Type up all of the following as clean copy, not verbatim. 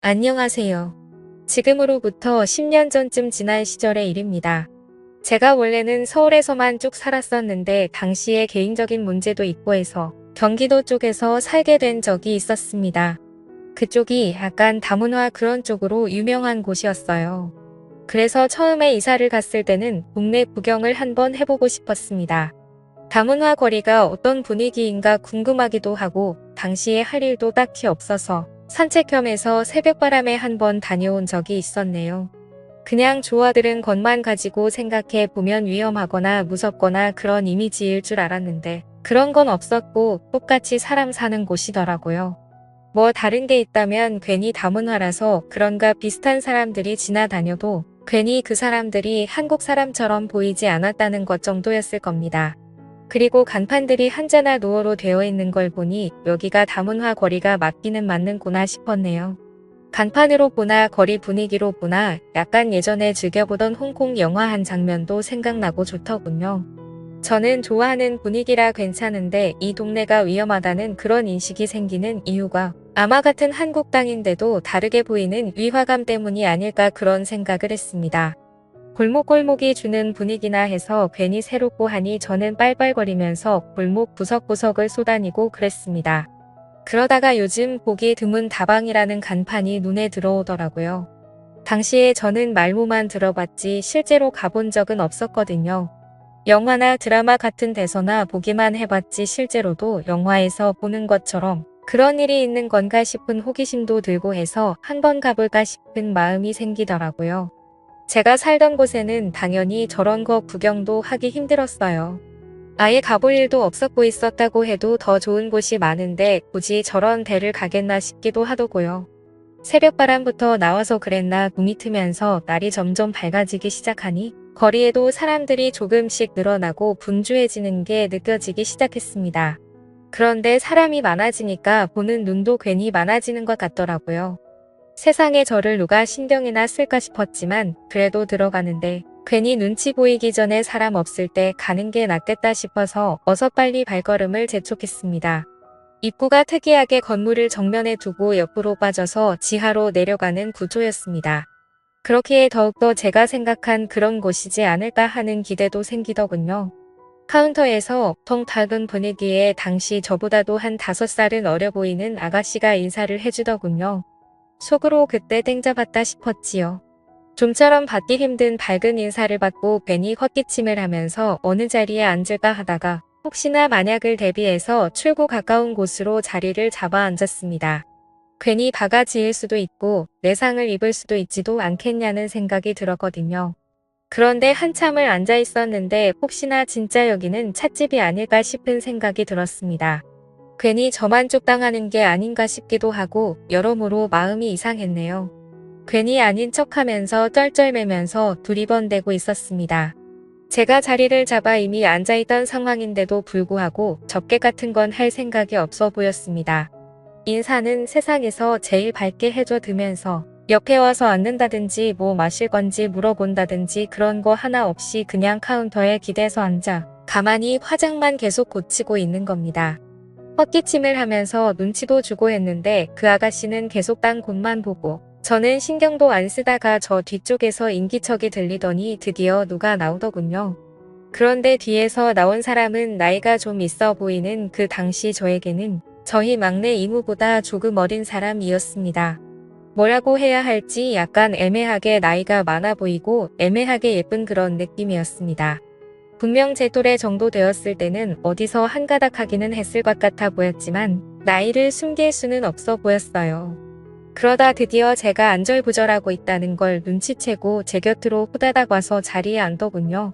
안녕하세요. 지금으로부터 10년 전쯤 지난 시절의 일입니다. 제가 원래는 서울에서만 쭉 살았었는데 당시에 개인적인 문제도 있고 해서 경기도 쪽에서 살게 된 적이 있었습니다. 그쪽이 약간 다문화 그런 쪽으로 유명한 곳이었어요. 그래서 처음에 이사를 갔을 때는 동네 구경을 한번 해보고 싶었습니다. 다문화 거리가 어떤 분위기인가 궁금하기도 하고 당시에 할 일도 딱히 없어서 산책 겸해서 새벽바람에 한번 다녀온 적이 있었네요. 그냥 좋아들은 것만 가지고 생각해 보면 위험하거나 무섭거나 그런 이미지일 줄 알았는데 그런 건 없었고 똑같이 사람 사는 곳이더라고요. 뭐 다른 게 있다면 괜히 다문화라서 그런가 비슷한 사람들이 지나다녀도 괜히 그 사람들이 한국 사람처럼 보이지 않았다는 것 정도였을 겁니다. 그리고 간판들이 한자나 노어로 되어 있는 걸 보니 여기가 다문화 거리가 맞기는 맞는구나 싶었네요. 간판으로 보나 거리 분위기로 보나 약간 예전에 즐겨보던 홍콩 영화 한 장면도 생각나고 좋더군요. 저는 좋아하는 분위기라 괜찮은데 이 동네가 위험하다는 그런 인식이 생기는 이유가 아마 같은 한국 땅인데도 다르게 보이는 위화감 때문이 아닐까 그런 생각을 했습니다. 골목골목이 주는 분위기나 해서 괜히 새롭고 하니 저는 빨빨거리면서 골목 구석구석을 쏘다니고 그랬습니다. 그러다가 요즘 보기 드문 다방이라는 간판이 눈에 들어오더라고요. 당시에 저는 말로만 들어봤지 실제로 가본 적은 없었거든요. 영화나 드라마 같은 데서나 보기만 해봤지 실제로도 영화에서 보는 것처럼 그런 일이 있는 건가 싶은 호기심도 들고 해서 한번 가볼까 싶은 마음이 생기더라고요. 제가 살던 곳에는 당연히 저런 거 구경도 하기 힘들었어요. 아예 가볼 일도 없었고 있었다고 해도 더 좋은 곳이 많은데 굳이 저런 데를 가겠나 싶기도 하더고요. 새벽바람부터 나와서 그랬나 눈이 트면서 날이 점점 밝아지기 시작하니 거리에도 사람들이 조금씩 늘어나고 분주해지는 게 느껴지기 시작했습니다. 그런데 사람이 많아지니까 보는 눈도 괜히 많아지는 것 같더라고요. 세상에 저를 누가 신경이나 쓸까 싶었지만 그래도 들어가는데 괜히 눈치 보이기 전에 사람 없을 때 가는 게 낫겠다 싶어서 어서 빨리 발걸음을 재촉했습니다. 입구가 특이하게 건물을 정면에 두고 옆으로 빠져서 지하로 내려가는 구조였습니다. 그렇기에 더욱더 제가 생각한 그런 곳이지 않을까 하는 기대도 생기더군요. 카운터에서 텅 탁은 분위기에 당시 저보다도 한 5살은 어려 보이는 아가씨가 인사를 해주더군요. 속으로 그때 땡 잡았다 싶었지요. 좀처럼 받기 힘든 밝은 인사를 받고 괜히 헛기침을 하면서 어느 자리에 앉을까 하다가 혹시나 만약을 대비해서 출구 가까운 곳으로 자리를 잡아 앉았습니다. 괜히 바가지일 수도 있고 내 상을 입을 수도 있지도 않겠냐는 생각이 들었거든요. 그런데 한참을 앉아 있었는데 혹시나 진짜 여기는 찻집이 아닐까 싶은 생각이 들었습니다. 괜히 저만 쪽당하는 게 아닌가 싶기도 하고 여러모로 마음이 이상했네요. 괜히 아닌 척하면서 쩔쩔매면서 두리번대고 있었습니다. 제가 자리를 잡아 이미 앉아있던 상황인데도 불구하고 접객 같은 건 할 생각이 없어 보였습니다. 인사는 세상에서 제일 밝게 해줘두면서 옆에 와서 앉는다든지 뭐 마실 건지 물어본다든지 그런 거 하나 없이 그냥 카운터에 기대서 앉아 가만히 화장만 계속 고치고 있는 겁니다. 헛기침을 하면서 눈치도 주고 했는데 그 아가씨는 계속 딴 곳만 보고 저는 신경도 안 쓰다가 저 뒤쪽에서 인기척이 들리더니 드디어 누가 나오더군요. 그런데 뒤에서 나온 사람은 나이가 좀 있어 보이는 그 당시 저에게는 저희 막내 이모보다 조금 어린 사람이었습니다. 뭐라고 해야 할지 약간 애매하게 나이가 많아 보이고 애매하게 예쁜 그런 느낌이었습니다. 분명 제 또래 정도 되었을 때는 어디서 한가닥 하기는 했을 것 같아 보였지만 나이를 숨길 수는 없어 보였어요. 그러다 드디어 제가 안절부절하고 있다는 걸 눈치채고 제 곁으로 후다닥 와서 자리에 앉더군요.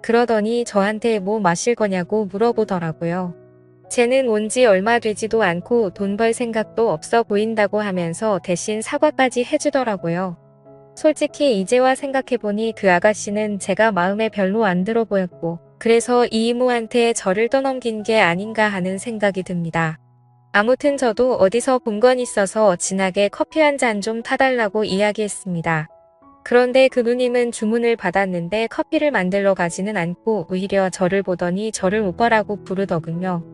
그러더니 저한테 뭐 마실 거냐고 물어보더라고요. 쟤는 온 지 얼마 되지도 않고 돈 벌 생각도 없어 보인다고 하면서 대신 사과까지 해주더라고요. 솔직히 이제와 생각해보니 그 아가씨는 제가 마음에 별로 안 들어 보였고 그래서 이 이모한테 저를 떠넘긴 게 아닌가 하는 생각이 듭니다. 아무튼 저도 어디서 본 건 있어서 진하게 커피 한 잔 좀 타달라고 이야기했습니다. 그런데 그 누님은 주문을 받았는데 커피를 만들러 가지는 않고 오히려 저를 보더니 저를 오빠라고 부르더군요.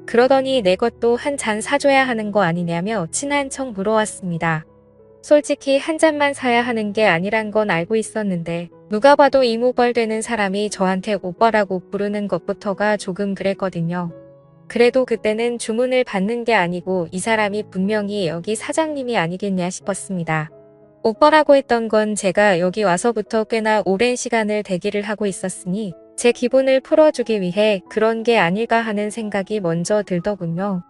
그러더니 내 것도 한 잔 사줘야 하는 거 아니냐며 친한 척 물어왔습니다. 솔직히 한 잔만 사야 하는 게 아니란 건 알고 있었는데 누가 봐도 이모벌 되는 사람이 저한테 오빠라고 부르는 것부터가 조금 그랬거든요. 그래도 그때는 주문을 받는 게 아니고 이 사람이 분명히 여기 사장님이 아니겠냐 싶었습니다. 오빠라고 했던 건 제가 여기 와서부터 꽤나 오랜 시간을 대기를 하고 있었으니 제 기분을 풀어주기 위해 그런 게 아닐까 하는 생각이 먼저 들더군요.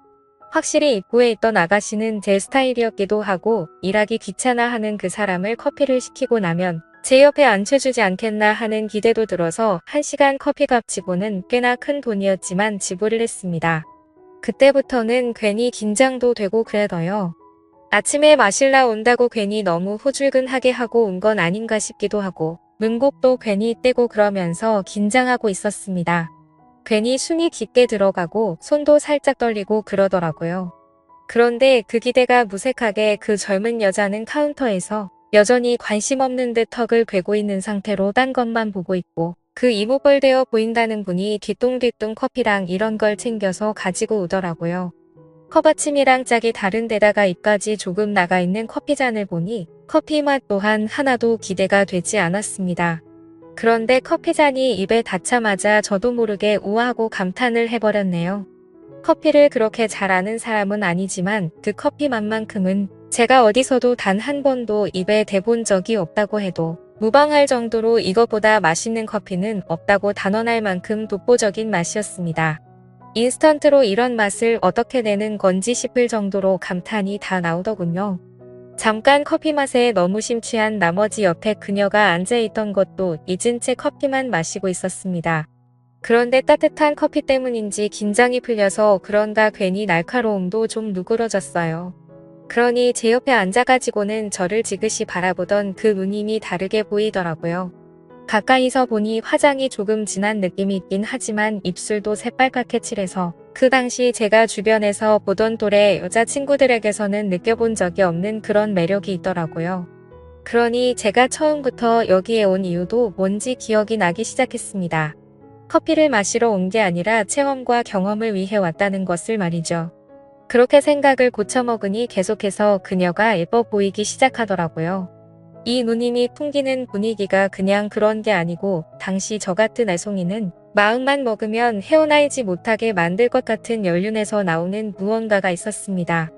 확실히 입구에 있던 아가씨는 제 스타일이었기도 하고 일하기 귀찮아하는 그 사람을 커피를 시키고 나면 제 옆에 앉혀주지 않겠나 하는 기대도 들어서 1시간 커피값 치고는 꽤나 큰 돈이었지만 지불을 했습니다. 그때부터는 괜히 긴장도 되고 그래서요. 아침에 마실라 온다고 괜히 너무 후줄근하게 하고 온 건 아닌가 싶기도 하고 문곡도 괜히 떼고 그러면서 긴장하고 있었습니다. 괜히 숨이 깊게 들어가고 손도 살짝 떨리고 그러더라고요. 그런데 그 기대가 무색하게 그 젊은 여자는 카운터에서 여전히 관심 없는 듯 턱을 괴고 있는 상태로 딴 것만 보고 있고 그 이목을 대어 보인다는 분이 뒤뚱뒤뚱 커피랑 이런 걸 챙겨서 가지고 오더라고요. 컵받침이랑 짝이 다른 데다가 입까지 조금 나가 있는 커피잔을 보니 커피 맛 또한 하나도 기대가 되지 않았습니다. 그런데 커피잔이 입에 닿자마자 저도 모르게 우아하고 감탄을 해버렸네요. 커피를 그렇게 잘 아는 사람은 아니지만 그 커피 맛만큼은 제가 어디서도 단 한 번도 입에 대본 적이 없다고 해도 무방할 정도로 이것보다 맛있는 커피는 없다고 단언할 만큼 독보적인 맛이었습니다. 인스턴트로 이런 맛을 어떻게 내는 건지 싶을 정도로 감탄이 다 나오더군요. 잠깐 커피 맛에 너무 심취한 나머지 옆에 그녀가 앉아있던 것도 잊은 채 커피만 마시고 있었습니다. 그런데 따뜻한 커피 때문인지 긴장이 풀려서 그런가 괜히 날카로움도 좀 누그러졌어요. 그러니 제 옆에 앉아가지고는 저를 지그시 바라보던 그 누님이 다르게 보이더라고요. 가까이서 보니 화장이 조금 진한 느낌이 있긴 하지만 입술도 새빨갛게 칠해서 그 당시 제가 주변에서 보던 또래 여자친구들에게서는 느껴본 적이 없는 그런 매력이 있더라고요. 그러니 제가 처음부터 여기에 온 이유도 뭔지 기억이 나기 시작했습니다. 커피를 마시러 온 게 아니라 체험과 경험을 위해 왔다는 것을 말이죠. 그렇게 생각을 고쳐먹으니 계속해서 그녀가 예뻐 보이기 시작하더라고요. 이 누님이 풍기는 분위기가 그냥 그런 게 아니고 당시 저 같은 애송이는 마음만 먹으면 헤어나이지 못하게 만들 것 같은 연륜에서 나오는 무언가가 있었습니다.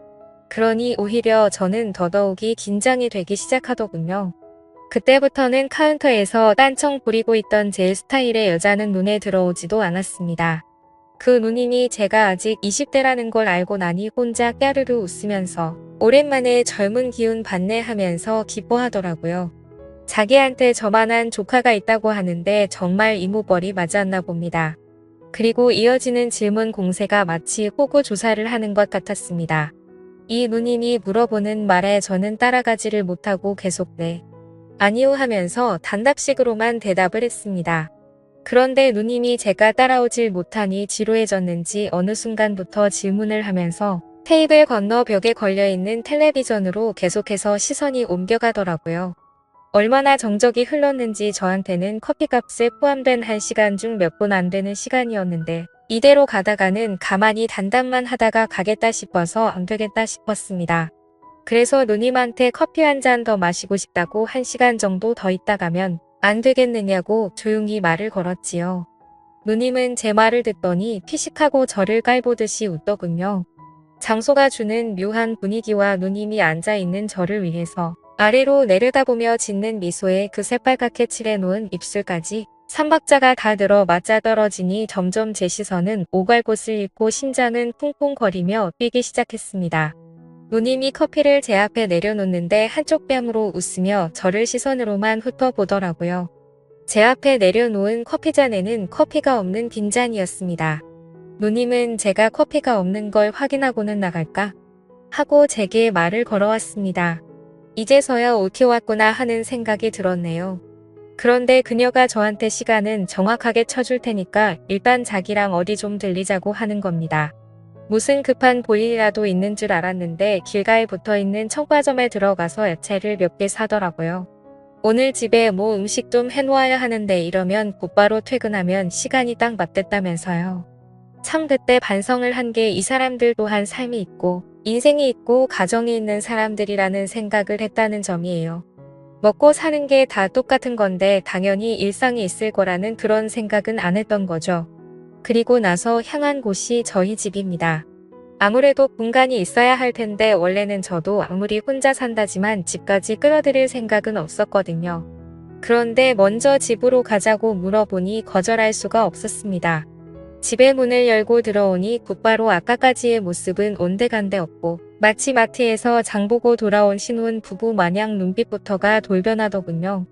그러니 오히려 저는 더더욱이 긴장이 되기 시작하더군요. 그때부터는 카운터에서 딴청 부리고 있던 제 스타일의 여자는 눈에 들어오지도 않았습니다. 그 누님이 제가 아직 20대라는 걸 알고 나니 혼자 까르르 웃으면서 오랜만에 젊은 기운 받네 하면서 기뻐하더라고요. 자기한테 저만한 조카가 있다고 하는데 정말 이모벌이 맞았나 봅니다. 그리고 이어지는 질문 공세가 마치 호구 조사를 하는 것 같았습니다. 이 누님이 물어보는 말에 저는 따라가지를 못하고 계속 네, 아니요 하면서 단답식으로만 대답을 했습니다. 그런데 누님이 제가 따라오질 못하니 지루해졌는지 어느 순간부터 질문을 하면서 테이블 건너 벽에 걸려있는 텔레비전으로 계속해서 시선이 옮겨가더라고요. 얼마나 정적이 흘렀는지 저한테는 커피값에 포함된 1시간 중 몇 분 안 되는 시간이었는데 이대로 가다가는 가만히 단답만 하다가 가겠다 싶어서 안 되겠다 싶었습니다. 그래서 누님한테 커피 한 잔 더 마시고 싶다고 1시간 정도 더 있다 가면 안 되겠느냐고 조용히 말을 걸었지요. 누님은 제 말을 듣더니 피식하고 저를 깔보듯이 웃더군요. 장소가 주는 묘한 분위기와 누님이 앉아있는 저를 위해서 아래로 내려다보며 짓는 미소에 그 새빨갛게 칠해놓은 입술까지 3박자가 다 들어 맞아떨어지니 점점 제 시선은 오갈 곳을 잃고 심장은 쿵쿵거리며 뛰기 시작했습니다. 누님이 커피를 제 앞에 내려놓는데 한쪽 뺨으로 웃으며 저를 시선으로만 훑어보더라고요. 제 앞에 내려놓은 커피잔에는 커피가 없는 빈잔이었습니다. 누님은 제가 커피가 없는 걸 확인하고는 나갈까? 하고 제게 말을 걸어왔습니다. 이제서야 옳게 왔구나 하는 생각이 들었네요. 그런데 그녀가 저한테 시간은 정확하게 쳐줄 테니까 일단 자기랑 어디 좀 들리자고 하는 겁니다. 무슨 급한 볼일이라도 있는 줄 알았는데 길가에 붙어있는 청과점에 들어가서 야채를 몇 개 사더라고요. 오늘 집에 뭐 음식 좀 해놓아야 하는데 이러면 곧바로 퇴근하면 시간이 딱 맞댔다면서요. 참 그때 반성을 한 게 이 사람들 또한 삶이 있고 인생이 있고 가정이 있는 사람들이라는 생각을 했다는 점이에요. 먹고 사는 게 다 똑같은 건데 당연히 일상이 있을 거라는 그런 생각은 안 했던 거죠. 그리고 나서 향한 곳이 저희 집입니다. 아무래도 공간이 있어야 할 텐데 원래는 저도 아무리 혼자 산다지만 집까지 끌어들일 생각은 없었거든요. 그런데 먼저 집으로 가자고 물어보니 거절할 수가 없었습니다. 집의 문을 열고 들어오니 곧바로 아까까지의 모습은 온데간데 없고 마치 마트에서 장보고 돌아온 신혼 부부 마냥 눈빛부터가 돌변하더군요.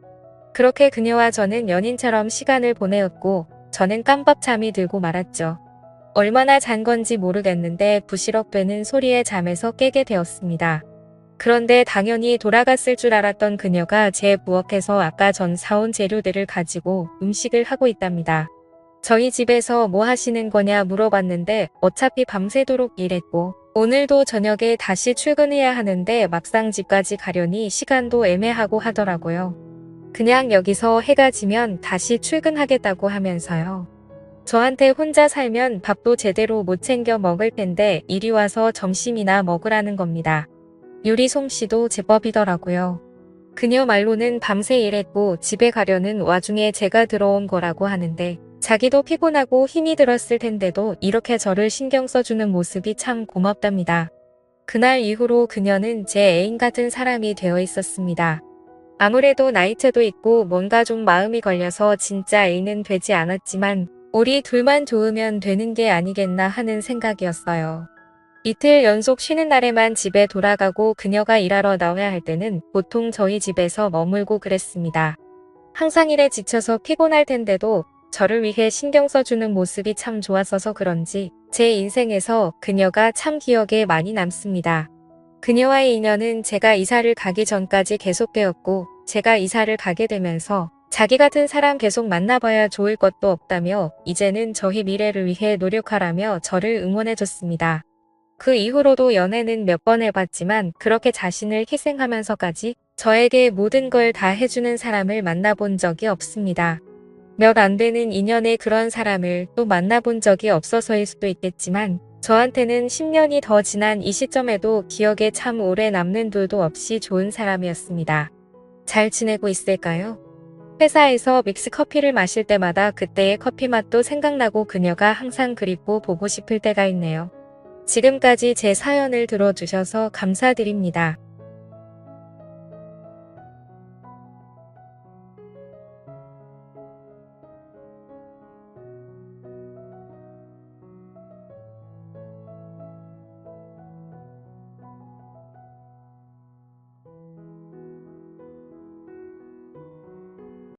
그렇게 그녀와 저는 연인처럼 시간을 보내었고 저는 깜빡 잠이 들고 말았죠. 얼마나 잔 건지 모르겠는데 부시럭대는 소리에 잠에서 깨게 되었습니다. 그런데 당연히 돌아갔을 줄 알았던 그녀가 제 부엌에서 아까 전 사온 재료들을 가지고 음식을 하고 있답니다. 저희 집에서 뭐 하시는 거냐 물어봤는데 어차피 밤새도록 일했고 오늘도 저녁에 다시 출근해야 하는데 막상 집까지 가려니 시간도 애매하고 하더라고요. 그냥 여기서 해가 지면 다시 출근하겠다고 하면서요. 저한테 혼자 살면 밥도 제대로 못 챙겨 먹을 텐데 이리 와서 점심이나 먹으라는 겁니다. 요리 솜씨도 제법이더라고요. 그녀 말로는 밤새 일했고 집에 가려는 와중에 제가 들어온 거라고 하는데 자기도 피곤하고 힘이 들었을 텐데도 이렇게 저를 신경 써주는 모습이 참 고맙답니다. 그날 이후로 그녀는 제 애인 같은 사람이 되어 있었습니다. 아무래도 나이차도 있고 뭔가 좀 마음이 걸려서 진짜 애인은 되지 않았지만 우리 둘만 좋으면 되는 게 아니겠나 하는 생각이었어요. 이틀 연속 쉬는 날에만 집에 돌아가고 그녀가 일하러 나와야 할 때는 보통 저희 집에서 머물고 그랬습니다. 항상 일에 지쳐서 피곤할 텐데도 저를 위해 신경 써주는 모습이 참 좋았어서 그런지 제 인생에서 그녀가 참 기억에 많이 남습니다. 그녀와의 인연은 제가 이사를 가기 전까지 계속되었고 제가 이사를 가게 되면서 자기 같은 사람 계속 만나봐야 좋을 것도 없다며 이제는 저희 미래를 위해 노력하라며 저를 응원해줬습니다. 그 이후로도 연애는 몇 번 해봤지만 그렇게 자신을 희생하면서까지 저에게 모든 걸 다 해주는 사람을 만나본 적이 없습니다. 몇 안 되는 인연의 그런 사람을 또 만나본 적이 없어서일 수도 있겠지만 저한테는 10년이 더 지난 이 시점에도 기억에 참 오래 남는 둘도 없이 좋은 사람이었습니다. 잘 지내고 있을까요? 회사에서 믹스 커피를 마실 때마다 그때의 커피 맛도 생각나고 그녀가 항상 그립고 보고 싶을 때가 있네요. 지금까지 제 사연을 들어주셔서 감사드립니다.